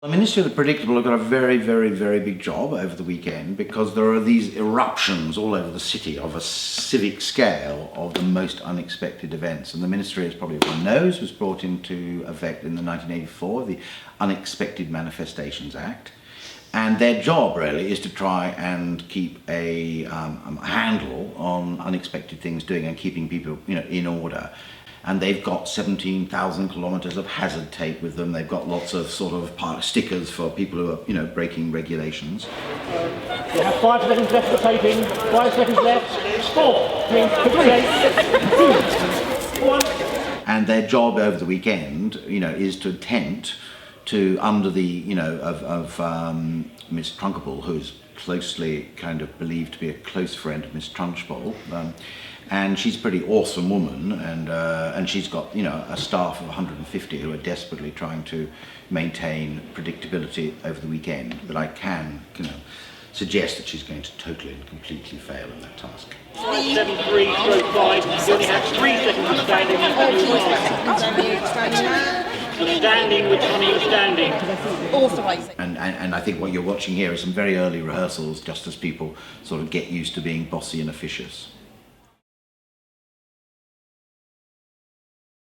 The Ministry of the Predictable have got a very, very, very big job over the weekend because there are these eruptions all over the city of a civic scale of the most unexpected events. And the Ministry, as probably everyone knows, was brought into effect in the 1984, the Unexpected Manifestations Act. And their job really is to try and keep a handle on unexpected things doing and keeping people, in order. And they've got 17,000 kilometres of hazard tape with them. They've got lots of sort of stickers for people who are, breaking regulations. You have 5 seconds left for taping. 5 seconds left. 4, 3, 2, 1. And their job over the weekend, is to attempt to, under the, of Miss Trunchbull, who's closely kind of believed to be a close friend of Miss Trunchbull. And she's a pretty awesome woman, and she's got a staff of 150 who are desperately trying to maintain predictability over the weekend. But I can, suggest that she's going to totally and completely fail in that task. 7-3-5. You only have 3 seconds of standing. Which one are you standing? Authorising. And I think what you're watching here is some very early rehearsals, just as people sort of get used to being bossy and officious.